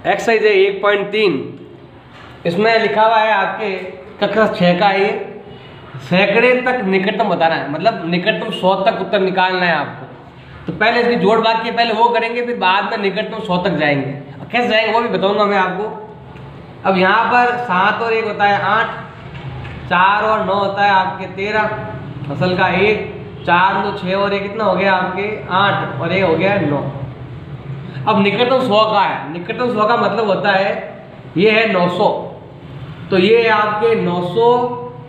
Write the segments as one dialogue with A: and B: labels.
A: Exercise है 1.3, इसमें लिखा हुआ है आपके कक्षा 6 का ये सैकड़े तक निकटतम बताना है, मतलब निकटतम 100 तक उत्तर निकालना है आपको। तो पहले इसकी जोड़ भाग के पहले वो करेंगे, फिर बाद में निकटतम 100 तक जाएंगे। कैसे जाएंगे वो भी बताऊंगा मैं आपको। अब यहाँ पर 7 और 1 होता है 8, 4 और 9 होता है आपके 13, असल का 1, 4 2 6 और 1 कितना हो गया आपके 8 और 1 हो गया 9। अब निकटतम 100 का है, निकटतम 100 का मतलब होता है ये है 900, तो ये आपके 900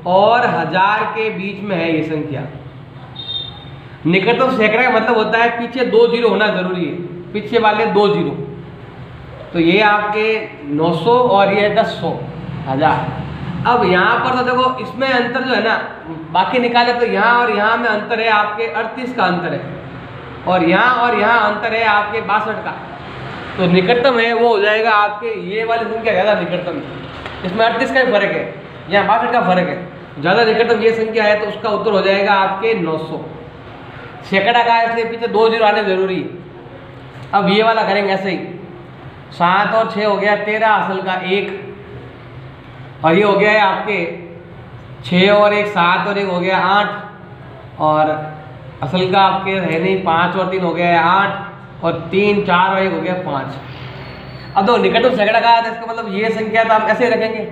A: और 1000 के बीच में है ये संख्या। निकटतम सैकड़ा का मतलब होता है पीछे 2 जीरो होना जरूरी है, पीछे वाले 2 जीरो। तो ये आपके 900 और ये 1000। अब यहाँ पर तो देखो इसमें अंतर जो है ना, बाकी निकाले तो यहाँ और यहाँ में अंतर है आपके 38 का अंतर है, और यहाँ अंतर है आपके 62 का। तो निकटतम है वो हो जाएगा आपके ये वाली संख्या ज़्यादा निकटतम है, इसमें 38 का भी फर्क है, यहाँ 62 का फर्क है, ज़्यादा निकटतम ये संख्या है, तो उसका उत्तर हो जाएगा आपके 900। सैकड़ा का है इसलिए पीछे 2 जीरो आने जरूरी है। अब ये वाला करेंगे ऐसे ही, 7 और 6 हो गया 13, असल का 1, और ये हो गया है आपके 6 और 1 7 और 1 हो गया 8, और असल का आपके है नहीं 5 और 3 हो गया है 8, और 3 4 और 1 हो गया 5। अब तो निकटतम सैकड़ा का है, इसका मतलब ये संख्या तो हम ऐसे रखेंगे।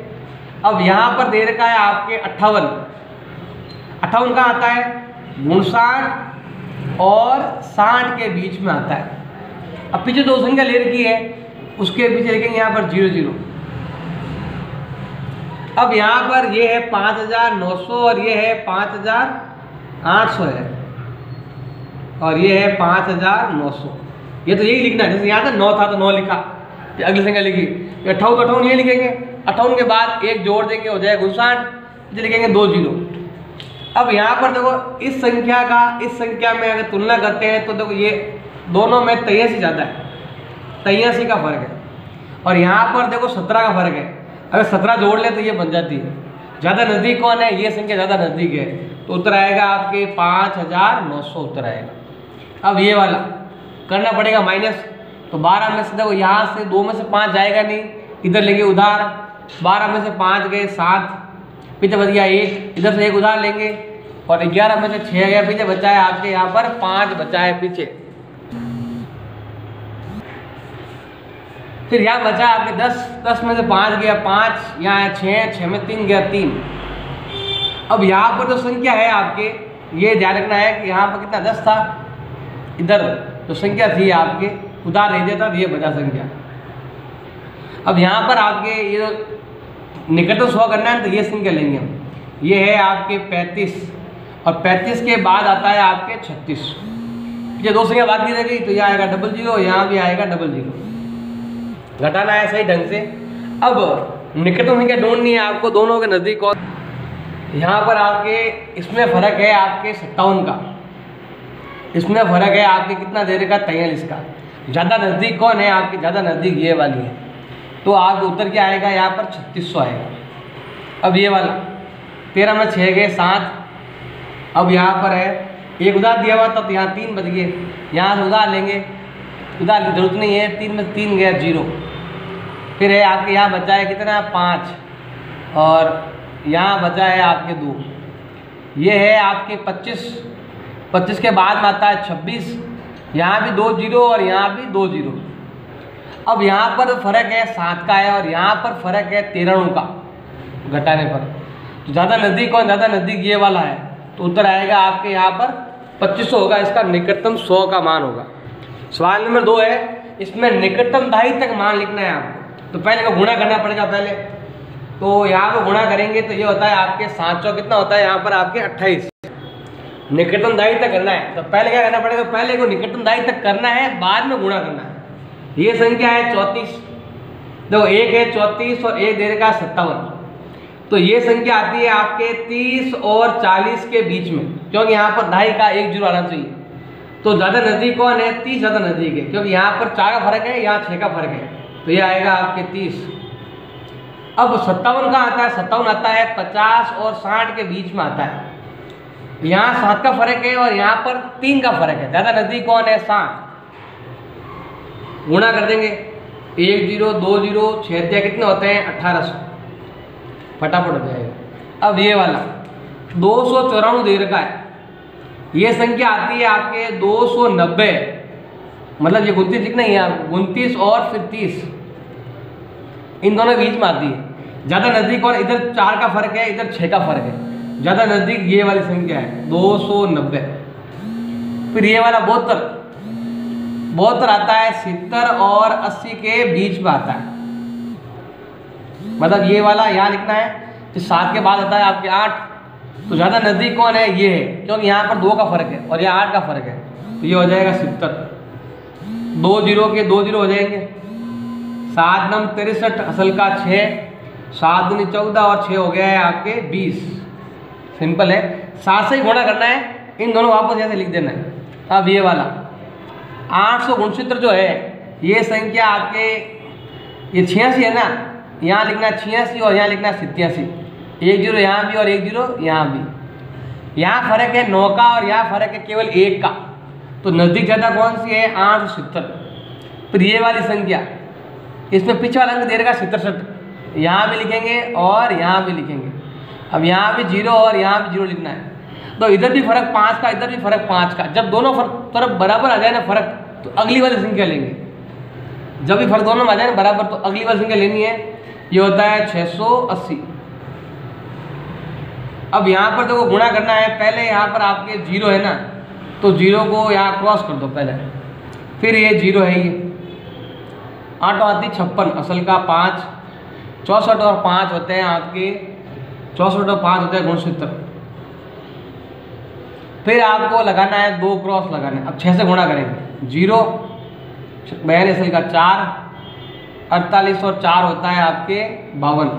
A: अब यहाँ पर दे रखा है आपके 58, 58 का आता है 59 और 60 के बीच में आता है। अब पीछे 2 संख्या ले रखी है, उसके पीछे लिखेंगे यहाँ पर 00। अब यहाँ पर ये है 5900 और ये है 5800 है, और ये है 5900। ये तो यही लिखना है, जैसे यहाँ था 9 था तो 9 लिखा, फिर अगली संख्या लिखी, 58 तो 58 ये लिखेंगे, 58 के बाद 1 जोड़ देंगे हो जाएगा 59, फिर लिखेंगे 2 जीरो। अब यहाँ पर देखो इस संख्या का इस संख्या में अगर तुलना करते हैं तो देखो ये दोनों में 83 ज़्यादा है, 83 का फर्क है, और यहाँ पर देखो 17 का फर्क है। अगर 17 जोड़ ले तो ये बन जाती है। ज़्यादा नज़दीक कौन है, ये संख्या ज़्यादा नज़दीक है, तो उत्तर आएगा आपके 5900 उत्तर आएगा। अब ये वाला करना पड़ेगा माइनस, तो 12 में से देखो यहाँ से 2 में से 5 जाएगा नहीं, इधर लेंगे उधार, 12 में से 5 गए 7, पीछे बच गया 1, इधर से 1 उधार लेंगे, और 11 में से 6 गया, पीछे बचा है आपके यहाँ पर 5 बचा है पीछे। फिर यहाँ बचा आपके 10 में से 5 गया 5, यहाँ है 6 में 3 गया 3। अब यहाँ पर जो संख्या है आपके ये ध्यान रखना है कि यहाँ पर कितना 10 था, इधर जो संख्या थी आपके उधार नहीं देता तो ये बचा संख्या। अब यहाँ पर आपके ये निकटतम 100 करना है तो ये संख्या लेंगे हम, ये है आपके 35, और 35 के बाद आता है आपके 36। ये 2 संख्या बाकी रह गई, तो यहाँ आएगा 00, यहाँ भी आएगा 00। घटाना है सही ढंग से। अब निकटतम संख्या ढूंढनी है आपको दोनों के नज़दीक, और यहाँ पर आपके इसमें फ़र्क है आपके 57 का, इसमें फ़र्क है आपके कितना दे रखा 43 का। ज़्यादा नज़दीक कौन है आपके, ज़्यादा नज़दीक ये वाली है, तो आपको उत्तर क्या आएगा यहाँ पर 3600 आएगा। अब ये वाला 13 में 6 गए 7, अब यहाँ पर है 1 उधार दिया हुआ था तो यहाँ 3 बच गए, यहाँ से उधार लेंगे, उधार की जरूरत नहीं है, 3 में 3 गया 0। फिर है आपके यहाँ बचा है कितना 5, और यहाँ बचा है आपके 2, ये है आपके 25 के बाद में आता है 26, यहाँ भी 2 जीरो और यहाँ भी 2 जीरो। अब यहाँ पर फर्क है 7 का है, और यहाँ पर फर्क है 93 का घटाने पर। तो ज़्यादा नज़दीक कौन, ज़्यादा नज़दीक ये वाला है, तो उत्तर आएगा आपके यहाँ पर 2500 होगा, इसका निकटतम 100 का मान होगा। सवाल नंबर 2 है, इसमें निकटतम दहाई तक मान लिखना है आपको, तो पहले को गुणा करना पड़ेगा पहले। तो यहाँ पर गुणा करेंगे तो ये होता है आपके 7 चौक कितना होता है यहाँ पर आपके 28। निकटतम दहाई तक करना है तो पहले क्या करना पड़ेगा, पहले को निकटतम दहाई तक करना है, बाद में गुणा करना है। ये संख्या है 34, देखो 1 है 34 और 1 दे रखा है 57, तो ये संख्या आती है आपके 30 और 40 के बीच में, क्योंकि यहाँ पर दहाई का 1 जीरो आना चाहिए। तो ज़्यादा नज़दीक कौन है, 30 ज़्यादा नज़दीक है, क्योंकि यहाँ पर 4 का फर्क है, यहाँ 6 का फर्क है, तो ये आएगा आपके 30। अब 57 का आता है, 57 आता है 50 और 60 के बीच में आता है। यहाँ 7 का फर्क है और यहाँ पर 3 का फर्क है, ज़्यादा नज़दीक कौन है 7। गुणा कर देंगे 1 0 2 0 6 कितने होते हैं 1800, फटाफट हो जाएगा। अब ये वाला 294 दे रखा है, ये संख्या आती है आपके 290, मतलब ये 29 लिखना ही है, 29 और फिर 30 इन दोनों के बीच में आती है। ज़्यादा नज़दीक और इधर 4 का फर्क है, इधर 6 का फर्क है, ज़्यादा नज़दीक ये वाली संख्या है 290। फिर ये वाला 72 आता है 70 और 80 के बीच में आता है, मतलब ये वाला यहाँ लिखना है, तो 7 के बाद आता है आपके 8, तो ज़्यादा नज़दीक कौन है, ये है, क्योंकि यहाँ पर 2 का फर्क है और यहाँ 8 का फर्क है, तो ये हो जाएगा 70। 2 0 के 2 0 हो जाएंगे, 7 9 63 असल का 6, 7 दूनी 14 और 6 हो गया है आपके 20। सिंपल है, 7 से ही गुणा करना है, इन दोनों वापस ऐसे लिख देना है। अब ये वाला 869 जो है, ये संख्या आपके ये 86 है ना, यहाँ लिखना 86 और यहाँ लिखना 87, 1 0 यहाँ भी और 1 0 यहाँ भी। यहाँ फर्क है 9 का और यहाँ फर्क है केवल 1 का, तो नज़दीक ज़्यादा कौन सी है 870। फिर ये वाली संख्या, इसमें पीछे वाला अंक दे रखा 67, यहाँ भी लिखेंगे और यहाँ भी लिखेंगे। अब यहाँ भी 0 और यहाँ भी 0 लिखना है, तो इधर भी फर्क 5 का, इधर भी फर्क 5 का। जब दोनों तरफ बराबर आ जाए ना फर्क, तो अगली वाली संख्या लेंगे। जब भी फर्क दोनों में आ जाए ना बराबर, तो अगली वाली संख्या लेनी है, ये होता है 680। अब यहाँ पर देखो गुणा करना है, पहले यहाँ पर आपके 0 है ना, तो 0 को यहाँ क्रॉस कर दो पहले, फिर ये 0 है, ये 8 आती 56 असल का 5, 64 और 5 होते हैं आपके 64 और 5 होते हैं 69। फिर आपको लगाना है 2 क्रॉस लगाना है। अब 6 से गुणा करेंगे, 0 बयान असल का 4, 48 और 4 होता है आपके 52,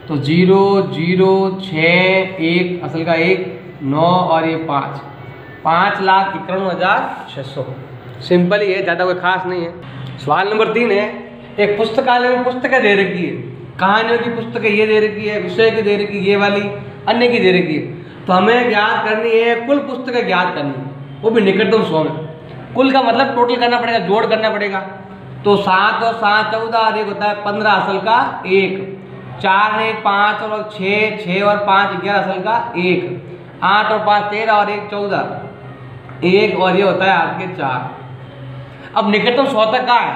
A: तो 0 0 6 1 असल का 1 9 और ये 5,91,600। सिंपल ही है, ज़्यादा कोई खास नहीं है। सवाल नंबर 3 है, एक पुस्तकालय में पुस्तकें दे रखी है, कहानियों की पुस्तकें ये दे रखी है, विषय की दे रखी है, ये वाली अन्य की दे रखी है, तो हमें ज्ञात करनी है कुल पुस्तकें ज्ञात करनी है, वो भी निकटतम 100 में। कुल का मतलब टोटल करना पड़ेगा, जोड़ करना पड़ेगा, तो 7 और 7 14 और 1 होता है 15 असल का 1, 4 ने 5 और 6 6 और 5 11 असल का 1, 8 और 5 13 और 1 14, 1 और ये होता है आपके 4। अब निकटतम 100 तक का है,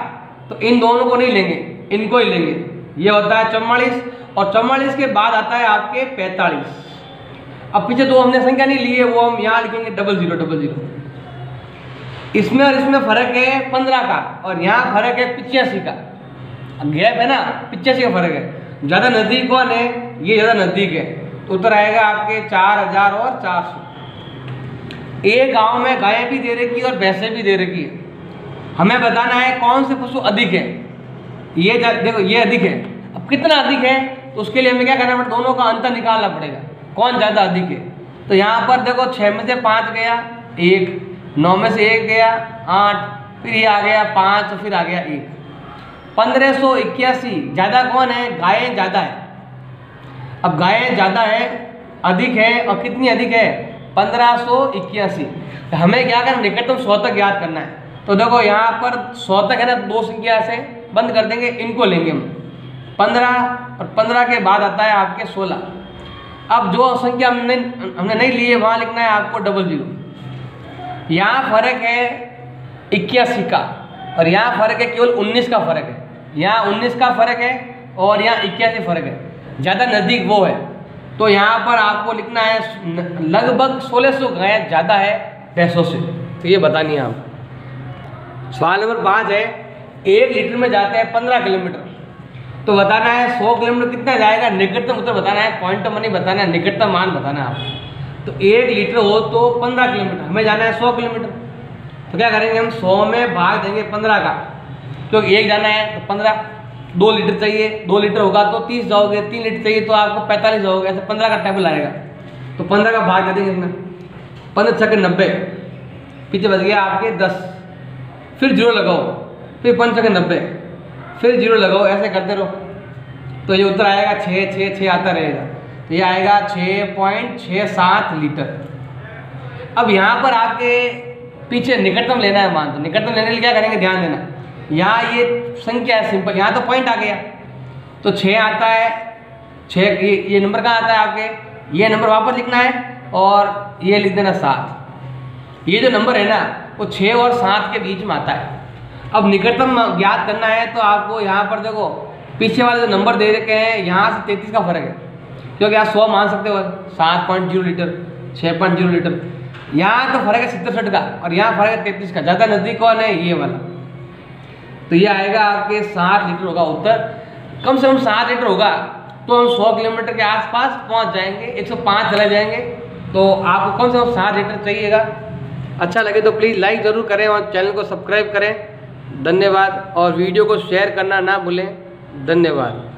A: तो इन दोनों को नहीं लेंगे, इनको ही लेंगे। ये होता है 44 और 44 के बाद आता है आपके 45। अब पीछे दो हमने संख्या नहीं ली है, वो हम यहाँ लिखेंगे 0000। इसमें और इसमें फर्क है 15 का और यहाँ फर्क है 85 का। अब गैप है ना, 85 का फर्क है। ज़्यादा नज़दीक कौन है, ये ज़्यादा नज़दीक है, तो उत्तर आएगा आपके 4000 और 400। एक गांव में गायें भी दे रखी है और भैंसें भी दे रखी है। हमें बताना है कौन से पशु अधिक है। ये देखो ये अधिक है, अब कितना अधिक है तो उसके लिए हमें क्या करना पड़ेगा, दोनों का अंतर निकालना पड़ेगा, कौन ज़्यादा अधिक है। तो यहाँ पर देखो 6 में से 5 गया 1, 9 में से 1 गया 8, फिर ये आ गया 5, फिर आ गया 1, 1581। ज़्यादा कौन है, गायें ज़्यादा है। अब गायें ज़्यादा है, अधिक है, और कितनी अधिक है 1581। तो हमें क्या करना, निकटतम 100 तक याद करना है। तो देखो यहाँ पर 100 तक है ना, 2 संख्या से बंद कर देंगे, इनको लेंगे हम 15 और 15 के बाद आता है आपके 16। अब जो संख्या हमने नहीं ली है वहाँ लिखना है आपको 00। यहाँ फर्क है 81 का और यहाँ फर्क है केवल 19 का फर्क है। यहाँ 19 का फर्क है और यहाँ 81 फर्क है, ज़्यादा नज़दीक वो है। तो यहाँ पर आपको लिखना है लगभग 1600 गायें ज़्यादा है भैंसों से, तो ये बतानी है आप। सवाल नंबर 5 है, 1 लीटर में जाते हैं 15 किलोमीटर, तो बताना है 100 किलोमीटर कितना जाएगा। निकटतम उत्तर बताना है, क्वांटम नहीं बताना है, निकटतम मान बताना है आप। तो 1 लीटर हो तो 15 किलोमीटर, हमें जाना है 100 किलोमीटर, तो क्या करेंगे हम 100 में भाग देंगे 15 का, क्योंकि 1 जाना है तो 15। 2 लीटर चाहिए, 2 लीटर होगा तो 30 जाओगे, 3 लीटर चाहिए तो आपको 45 जाओगे, ऐसे 15 का टेबल आएगा। तो 15 का भाग दे देंगे इसमें, 15 छक्के 90, पीछे बच गया आपके 10, फिर 0 लगाओ, फिर 5 छक्के 90, फिर 0 लगाओ, ऐसे करते रहो। तो ये उत्तर आएगा 6 6 6 आता रहेगा, तो ये आएगा 6.67 लीटर। अब यहाँ पर आपके पीछे निकटतम लेना है मान, तो निकटतम लेने के लिए क्या करेंगे, ध्यान देना। यहाँ ये संख्या है सिंपल, यहाँ तो पॉइंट आ गया, तो 6 आता है, 6 ये नंबर कहाँ आता है आपके, ये नंबर वापस लिखना है और ये लिख देना 7। ये जो नंबर है ना वो 6 और 7 के बीच में आता है। अब निकटतम ज्ञात करना है तो आपको यहाँ पर देखो पीछे वाले जो नंबर दे रखे हैं यहाँ से 33 का फर्क है, क्योंकि आप 100 मान सकते हो, 7.0 लीटर 6.0 लीटर, यहाँ तो फर्क है 67 का और यहाँ फर्क है 33 का। ज़्यादा नज़दीक कौन है, ये वाला। तो ये आएगा आपके 7 लीटर होगा उत्तर। कम से कम 7 लीटर होगा तो हम 100 किलोमीटर के आसपास पहुँच जाएंगे, 105 चले जाएंगे। तो आपको कम से कम 7 लीटर चाहिएगा। अच्छा लगे तो प्लीज़ लाइक ज़रूर करें और चैनल को सब्सक्राइब करें। धन्यवाद, और वीडियो को शेयर करना ना भूलें। धन्यवाद।